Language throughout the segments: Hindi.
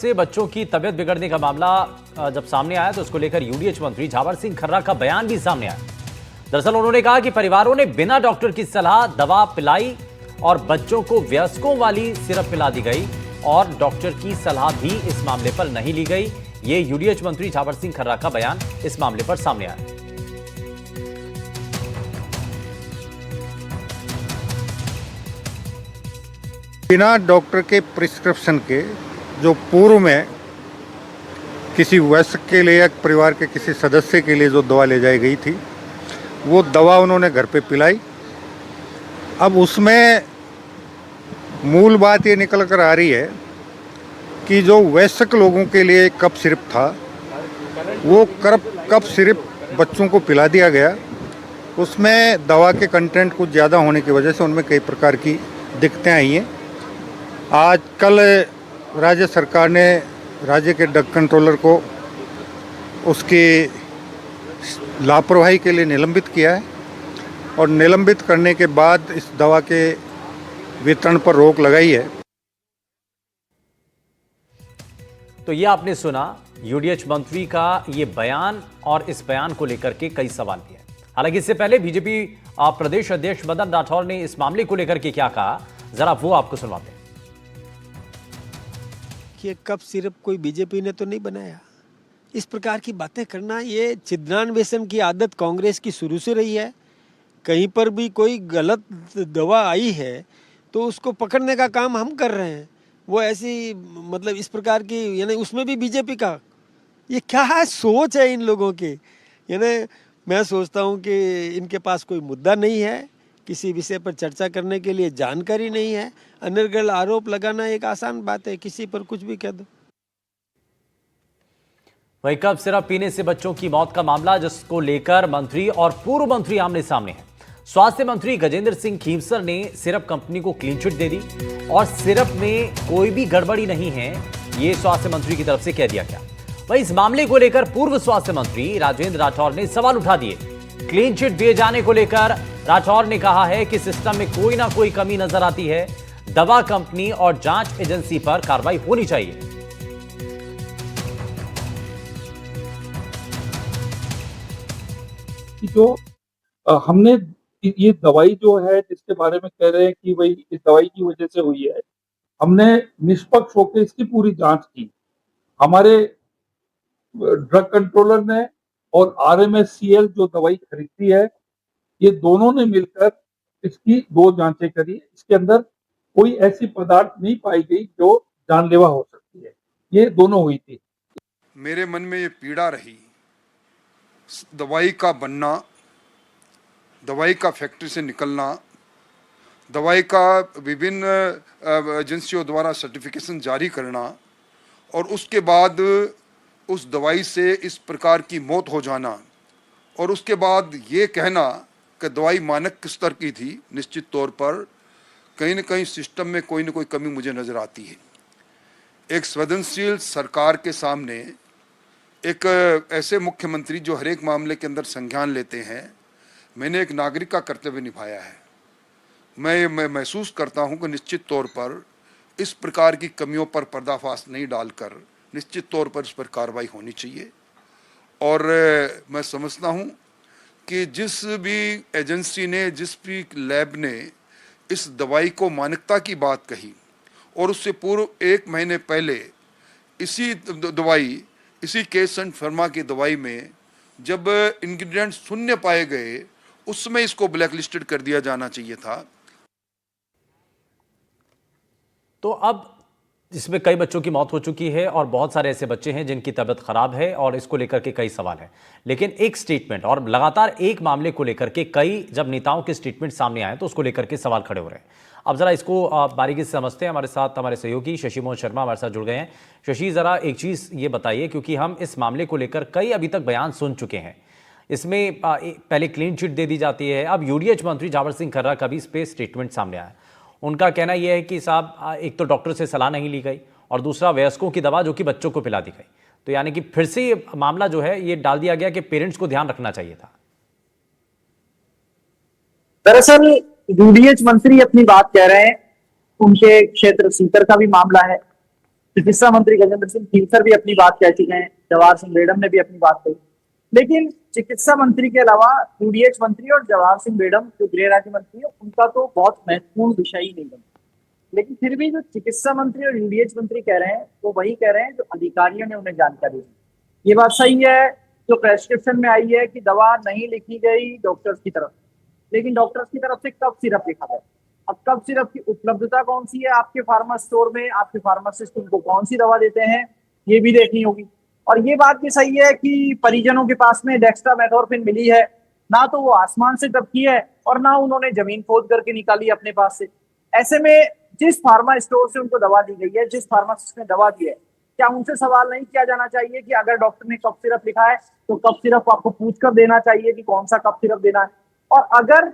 से बच्चों की तबियत बिगड़ने का मामला जब सामने आया तो उसको लेकर यूडीएच मंत्री झावर सिंह खर्रा का बयान भी सामने आया। दरअसल उन्होंने कहा कि परिवारों ने बिना डॉक्टर की सलाह दवा पिलाई और बच्चों को वयस्कों वाली सिरप पिला दी गई और डॉक्टर की सलाह भी इस मामले पर नहीं ली गई। ये यूडीएच मंत्री झावर सिंह खर्रा का बयान इस मामले पर सामने आया। बिना डॉक्टर के प्रिस्क्रिप्शन के जो पूर्व में किसी वयस्क के लिए या परिवार के किसी सदस्य के लिए जो दवा ले जाई गई थी, वो दवा उन्होंने घर पे पिलाई। अब उसमें मूल बात ये निकल कर आ रही है कि जो वयस्क लोगों के लिए कप सिरप था, वो कप सिरप बच्चों को पिला दिया गया। उसमें दवा के कंटेंट कुछ ज़्यादा होने की वजह से उनमें कई प्रकार की दिक्कतें आई हैं। आज कल राज्य सरकार ने राज्य के ड्रग कंट्रोलर को उसकी लापरवाही के लिए निलंबित किया है और निलंबित करने के बाद इस दवा के वितरण पर रोक लगाई है। तो ये आपने सुना यूडीएच मंत्री का ये बयान और इस बयान को लेकर के कई सवाल भी हैं। हालांकि इससे पहले बीजेपी प्रदेश अध्यक्ष मदन राठौर ने इस मामले को लेकर के क्या कहा, जरा वो आपको सुनवाते हैं। कि कप सिरप कोई बीजेपी ने तो नहीं बनाया। इस प्रकार की बातें करना, ये छिद्रान्वेषण की आदत कांग्रेस की शुरू से रही है। कहीं पर भी कोई गलत दवा आई है तो उसको पकड़ने का काम हम कर रहे हैं। वो ऐसी मतलब इस प्रकार की, यानी उसमें भी बीजेपी का ये क्या है, सोच है इन लोगों की। यानी मैं सोचता हूँ कि इनके पास कोई मुद्दा नहीं है, किसी विषय पर चर्चा करने के लिए जानकारी नहीं है। अनर्गल आरोप लगाना एक आसान बात है, किसी पर कुछ भी कह दो। वही कप सिरप पीने से बच्चों की मौत का मामला, जिसको लेकर मंत्री और पूर्व मंत्री आमने सामने हैं। स्वास्थ्य मंत्री गजेंद्र सिंह खींवसर ने सिरप कंपनी को क्लीन चिट दे दी और सिरप में कोई भी गड़बड़ी नहीं है, ये स्वास्थ्य मंत्री की तरफ से कह दिया गया। वही इस मामले को लेकर पूर्व स्वास्थ्य मंत्री राजेंद्र राठौर ने सवाल उठा दिए। क्लीन चिट दिए जाने को लेकर राठौर ने कहा है कि सिस्टम में कोई ना कोई कमी नजर आती है, दवा कंपनी और जांच एजेंसी पर कार्रवाई होनी चाहिए। जो हमने ये दवाई जो है जिसके बारे में कह रहे हैं कि भाई इस दवाई की वजह से हुई है, हमने निष्पक्ष होकर इसकी पूरी जांच की। हमारे ड्रग कंट्रोलर ने और RMSCL जो दवाई खरीदती है, ये दोनों ने मिलकर इसकी 2 जांचें करी। इसके अंदर कोई ऐसी पदार्थ नहीं पाई गई जो जानलेवा हो सकती है। ये दोनों हुई थी। मेरे मन में ये पीड़ा रही, दवाई का बनना, दवाई का फैक्ट्री से निकलना, दवाई का विभिन्न एजेंसियों द्वारा सर्टिफिकेशन जारी करना और उसके बाद उस दवाई से इस प्रकार की मौत हो जाना और उसके बाद ये कहना कि दवाई मानक स्तर की थी। निश्चित तौर पर कहीं न कहीं सिस्टम में कोई न कोई कमी मुझे नज़र आती है। एक संवेदनशील सरकार के सामने एक ऐसे मुख्यमंत्री जो हर एक मामले के अंदर संज्ञान लेते हैं, मैंने एक नागरिक का कर्तव्य निभाया है। मैं महसूस करता हूं कि निश्चित तौर पर इस प्रकार की कमियों पर पर्दाफाश नहीं डालकर निश्चित तौर पर इस पर कार्रवाई होनी चाहिए। और मैं समझता हूं कि जिस भी एजेंसी ने, जिस भी लैब ने इस दवाई को मान्यता की बात कही और उससे पूर्व 1 महीने पहले इसी दवाई, इसी केस एंड फार्मा की दवाई में जब इंग्रेडिएंट्स शून्य पाए गए, उसमें इसको ब्लैक लिस्टेड कर दिया जाना चाहिए था। तो अब इसमें कई बच्चों की मौत हो चुकी है और बहुत सारे ऐसे बच्चे हैं जिनकी तबीयत खराब है और इसको लेकर के कई सवाल हैं। लेकिन एक स्टेटमेंट और लगातार एक मामले को लेकर के कई जब नेताओं के स्टेटमेंट सामने आए तो उसको लेकर के सवाल खड़े हो रहे हैं। अब जरा इसको बारीकी से समझते हैं। हमारे साथ हमारे सहयोगी शशि मोहन शर्मा हमारे साथ जुड़ गए हैं। शशि, जरा एक चीज ये बताइए, क्योंकि हम इस मामले को लेकर कई अभी तक बयान सुन चुके हैं। इसमें पहले क्लीन चिट दे दी जाती है, अब यूडीएच मंत्री झावर सिंह खर्रा का भी इस पे स्टेटमेंट सामने आया। उनका कहना यह है कि साहब, एक तो डॉक्टर से सलाह नहीं ली गई और दूसरा वयस्कों की दवा जो कि बच्चों को पिला दी गई। तो यानी कि फिर से ये मामला जो है ये डाल दिया गया कि पेरेंट्स को ध्यान रखना चाहिए था। दरअसल यूडीएच मंत्री अपनी बात कह रहे हैं, उनके क्षेत्र सीकर का भी मामला है। चिकित्सा मंत्री गजेंद्र सिंह खीलसर भी अपनी बात कह चुके हैं, जवाहर सिंह बेडम ने भी अपनी बात कही। लेकिन चिकित्सा मंत्री के अलावा यूडीएच मंत्री और जवाहर सिंह बेडम जो गृह राज्य मंत्री है, उनका तो बहुत महत्वपूर्ण विषय ही नहीं बना। लेकिन फिर भी जो चिकित्सा मंत्री और यूडीएच मंत्री कह रहे हैं वो वही कह रहे हैं जो अधिकारियों ने उन्हें जानकारी दी। ये बात सही है जो प्रेस्क्रिप्शन में आई है कि दवा नहीं लिखी गई डॉक्टर्स की तरफ, लेकिन डॉक्टर्स की तरफ से कब सिरप लिखा गया, अब कब सिरप की उपलब्धता कौन सी है आपके फार्मा स्टोर में, आपके फार्मासिस्ट उनको कौन सी दवा देते हैं, ये भी देखनी होगी। और ये बात भी सही है कि परिजनों के पास में डेक्स्ट्रामेथोर्फिन मिली है, ना तो वो आसमान से टपकी है और ना उन्होंने जमीन खोद करके निकाली अपने पास से। ऐसे में जिस फार्मा स्टोर से उनको दवा दी गई है, जिस फार्मासिस्ट ने दवा दी है, क्या उनसे सवाल नहीं किया जाना चाहिए कि अगर डॉक्टर ने कफ सिरप लिखा है तो कफ सिरप आपको पूछ कर देना चाहिए कि कौन सा कफ सिरप देना है। और अगर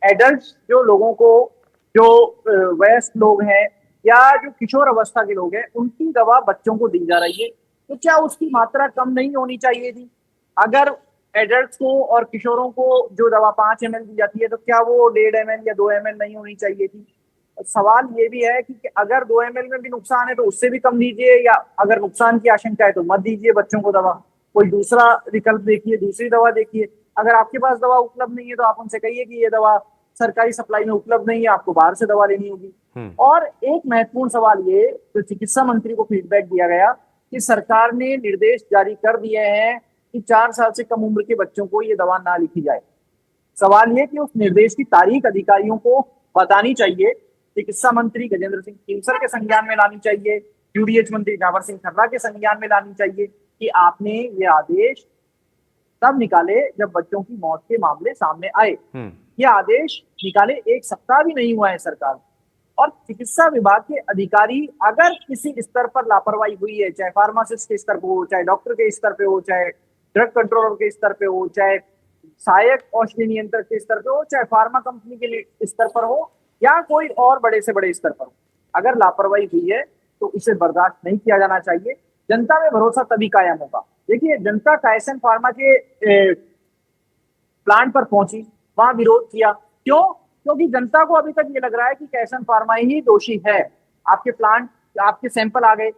एडल्ट जो लोगों को, जो वयस्क लोग हैं या जो किशोर अवस्था के लोग हैं, उनकी दवा बच्चों को दी जा रही है तो क्या उसकी मात्रा कम नहीं होनी चाहिए थी? अगर एडल्ट को और किशोरों को जो दवा 5 ml दी जाती है तो क्या वो 1.5 ml या 2 ml नहीं होनी चाहिए थी? सवाल ये भी है कि अगर 2 ml में भी नुकसान है तो उससे भी कम दीजिए, या अगर नुकसान की आशंका है तो मत दीजिए बच्चों को दवा, कोई दूसरा विकल्प देखिए, दूसरी दवा देखिए। अगर आपके पास दवा उपलब्ध नहीं है तो आप उनसे कहिए कि ये दवा सरकारी सप्लाई में उपलब्ध नहीं है, आपको बाहर से दवा लेनी होगी। और एक महत्वपूर्ण सवाल ये जो चिकित्सा मंत्री को फीडबैक दिया गया कि सरकार ने निर्देश जारी कर दिए हैं कि 4 साल से कम उम्र के बच्चों को ये दवा ना लिखी जाए। सवाल ये कि उस निर्देश की तारीख अधिकारियों को बतानी चाहिए, चिकित्सा मंत्री गजेंद्र सिंह खीलसर के संज्ञान में लानी चाहिए, यूडीएच मंत्री जवाहर सिंह खर्रा के संज्ञान में लानी चाहिए कि आपने ये आदेश तब निकाले जब बच्चों की मौत के मामले सामने आए। ये आदेश निकाले 1 सप्ताह भी नहीं हुआ है सरकार। और चिकित्सा विभाग के अधिकारी अगर किसी स्तर पर लापरवाही हुई है, चाहे फार्मासिस्ट के स्तर पर हो, चाहे डॉक्टर के स्तर पे हो, चाहे ड्रग कंट्रोलर के स्तर पे हो, चाहे सहायक औषधि नियंत्रक के स्तर पे हो, चाहे फार्मा कंपनी के स्तर पर हो, या कोई और बड़े से बड़े स्तर पर हो, अगर लापरवाही हुई है तो इसे बर्दाश्त नहीं किया जाना चाहिए। जनता में भरोसा तभी कायम होगा। देखिए, जनता कायसन फार्मा के प्लांट पर पहुंची, वहां विरोध किया, क्यों? क्योंकि जनता को अभी तक ये लग रहा है कि कायसन फार्मा ही दोषी है। आपके प्लांट, आपके सैंपल आ गए,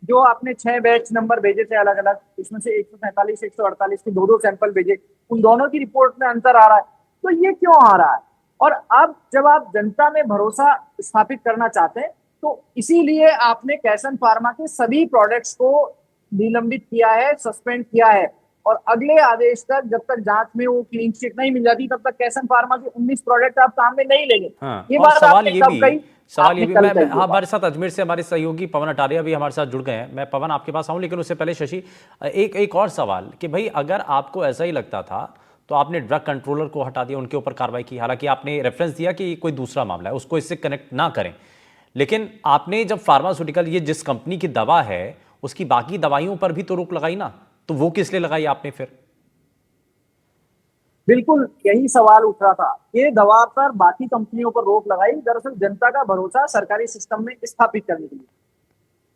जो आपने 6 बैच नंबर भेजे थे अलग अलग, इसमें से 147, 148 के 2-2 सैंपल भेजे, उन दोनों की रिपोर्ट में अंतर आ रहा है। तो ये क्यों आ रहा है? और अब जब आप जनता में भरोसा स्थापित करना चाहते हैं तो इसीलिए आपने कायसन फार्मा के सभी प्रोडक्ट्स को निलंबित किया है, सस्पेंड किया है, और अगले आदेश तक, जब तक जांच में वो क्लीन चिट नहीं मिल जाती, तब तक कायसन फार्मा के 19 प्रोडक्ट आप सामने नहीं लेंगे। हाँ, ये और बात सवाल आपने ये कब भी कही? सवाल ये आपने भी कल मैं कही ये हमारे साथ अजमेर से हमारे सहयोगी पवन अटारिया भी हमारे साथ जुड़ गए हैं। मैं पवन आपके पास आऊं, लेकिन उससे पहले शशि एक और सवाल कि भाई अगर आपको ऐसा ही लगता था तो आपने ड्रग कंट्रोलर को हटा दिया, उनके ऊपर कार्रवाई की, हालांकि आपने रेफरेंस दिया कि कोई दूसरा मामला है, उसको इससे कनेक्ट ना करें, लेकिन आपने जब फार्मास्यूटिकल, ये जिस कंपनी की दवा है उसकी बाकी दवाइयों पर भी तो रोक लगाई ना, तो वो किस लिए लगाई आपने फिर? बिल्कुल यही सवाल उठ रहा था। ये दवा पर बाकी कंपनियों पर रोक लगाई दरअसल जनता का भरोसा सरकारी सिस्टम में स्थापित करने के लिए।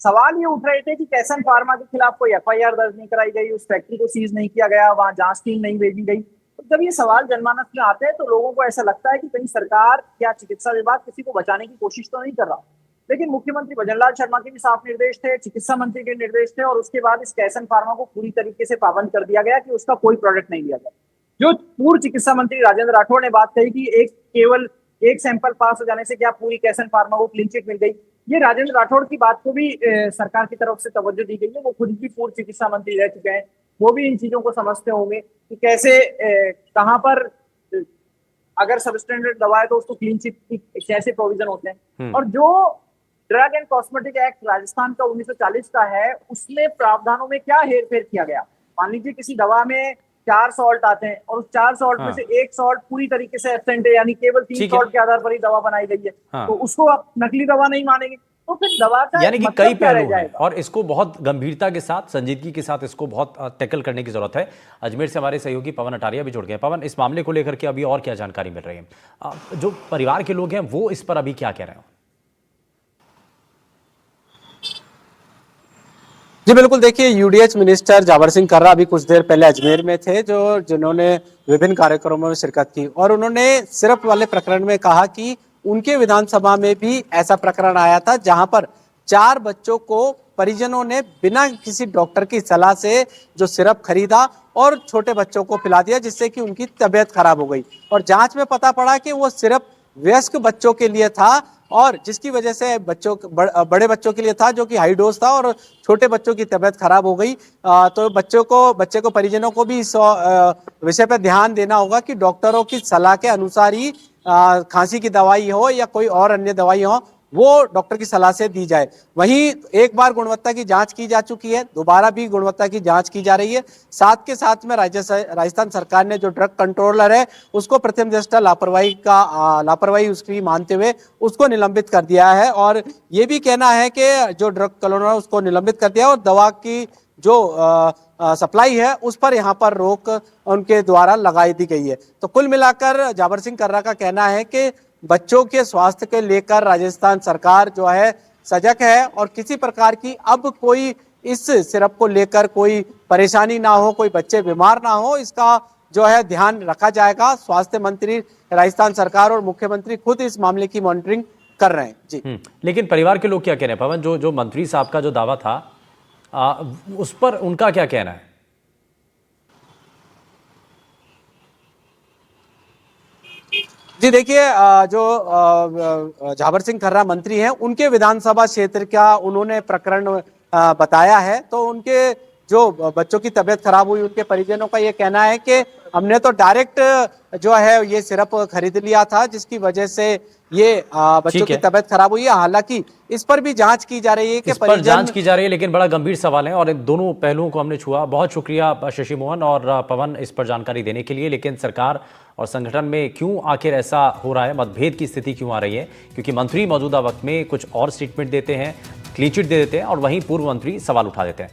सवाल ये उठ रहे थे कि कायसन फार्मा के खिलाफ कोई एफआईआर दर्ज नहीं कराई गई, उस फैक्ट्री को सीज नहीं किया गया, वहां जांच टीम नहीं भेजी गई। तो जब ये सवाल जनमानस में आते हैं तो लोगों को ऐसा लगता है कि कहीं सरकार या चिकित्सा विभाग किसी को बचाने की कोशिश तो नहीं कर रहा। लेकिन मुख्यमंत्री भजनलाल शर्मा के भी साफ निर्देश थे, चिकित्सा मंत्री के निर्देश थे, और उसके बाद इस कायसन फार्मा को पूरी तरीके से पाबंद कर दिया गया कि उसका कोई प्रोडक्ट नहीं लिया जाए। जो पूर्व चिकित्सा मंत्री राजेंद्र राठौड़ ने बात कही कि केवल एक सैंपल पास हो जाने से क्या पूरी कायसन फार्मा को क्लीन चिट मिल गई, ये राजेंद्र राठौड़ की बात को भी सरकार की तरफ से तवज्जो दी गई है। वो खुद भी पूर्व चिकित्सा मंत्री रह चुके हैं, वो भी इन चीजों को समझते होंगे कि कैसे कहां पर अगर सबस्टैंडर्ड दवा है तो उसको क्लीन चिट की कैसे प्रोविजन होते हैं। और जो drug and cosmetic act Rajasthan का 1940 का है, उसमें प्रावधानों में क्या हेरफेर किया गया। मान लीजिए किसी दवा में 4 सॉल्ट आते हैं और उस 4 सॉल्ट में से एक सॉल्ट पूरी तरीके से एब्सेंट है, यानी केवल 3 सॉल्ट के आधार पर ही दवा बनाई गई है, तो उसको आप नकली दवा नहीं मानेंगे, तो फिर दवा का यानी कि मतलब कई क्या रह पहलू हैं जाएगा? और इसको बहुत गंभीरता के साथ, संजीदगी के साथ इसको बहुत टैकल करने की जरूरत है। अजमेर से हमारे सहयोगी पवन अटारिया भी जुड़ गए। पवन, इस मामले को लेकर के अभी और क्या जानकारी मिल रही है? जो परिवार के लोग हैं वो इस पर अभी क्या कह रहे हैं? जी बिल्कुल, देखिए यूडीएच मिनिस्टर जावर सिंह कर्रा अभी कुछ देर पहले अजमेर में थे, जिन्होंने विभिन्न कार्यक्रमों में शिरकत की, और उन्होंने सिरप वाले प्रकरण में कहा कि उनके विधानसभा में भी ऐसा प्रकरण आया था जहां पर 4 बच्चों को परिजनों ने बिना किसी डॉक्टर की सलाह से जो सिरप खरीदा और छोटे बच्चों को पिला दिया, जिससे कि उनकी तबीयत खराब हो गई। और जांच में पता पड़ा कि वो सिरप वयस्क बच्चों के लिए था और जिसकी वजह से बड़े बच्चों के लिए था, जो कि हाई डोज था, और छोटे बच्चों की तबीयत खराब हो गई। तो बच्चे को परिजनों को भी इस विषय पर ध्यान देना होगा कि डॉक्टरों की सलाह के अनुसार ही खांसी की दवाई हो या कोई और अन्य दवाई हो, वो डॉक्टर की सलाह से दी जाए। वहीं एक बार गुणवत्ता की जांच की जा चुकी है, दोबारा भी गुणवत्ता की जांच की जा रही है। साथ के साथ में राजस्थान सरकार ने जो ड्रग कंट्रोलर है उसको प्रथम दृष्टया लापरवाही उसकी मानते हुए उसको निलंबित कर दिया है। और ये भी कहना है कि जो ड्रग कंट्रोलर है उसको निलंबित कर दिया और दवा की जो सप्लाई है उस पर यहाँ पर रोक उनके द्वारा लगाई दी गई है। तो कुल मिलाकर जाबर सिंह कर्रा का कहना है कि बच्चों के स्वास्थ्य के लेकर राजस्थान सरकार जो है सजग है और किसी प्रकार की अब कोई इस सिरप को लेकर कोई परेशानी ना हो, कोई बच्चे बीमार ना हो, इसका जो है ध्यान रखा जाएगा। स्वास्थ्य मंत्री, राजस्थान सरकार और मुख्यमंत्री खुद इस मामले की मॉनिटरिंग कर रहे हैं। जी लेकिन परिवार के लोग क्या कह रहे हैं पवन? जो मंत्री साहब का जो दावा था उस पर उनका क्या कहना है? जी देखिए, जो जाबर सिंह कर्रा मंत्री हैं उनके विधानसभा क्षेत्र का उन्होंने प्रकरण बताया है। तो उनके जो बच्चों की तबीयत खराब हुई, उनके परिजनों का ये कहना है कि हमने तो डायरेक्ट जो है ये सिरप खरीद लिया था, जिसकी वजह से ये बच्चों की तबीयत खराब हुई है। हालांकि इस पर भी जांच की जा रही है कि इस पर जांच की जा रही है, लेकिन बड़ा गंभीर सवाल है और इन दोनों पहलुओं को हमने छुआ। बहुत शुक्रिया शशि मोहन और पवन इस पर जानकारी देने के लिए। लेकिन सरकार और संगठन में क्यों आखिर ऐसा हो रहा है, मतभेद की स्थिति क्यों आ रही है? क्योंकि मंत्री मौजूदा वक्त में कुछ और स्टेटमेंट देते हैं, क्लीन चिट दे देते हैं और वहीं पूर्व मंत्री सवाल उठा देते हैं।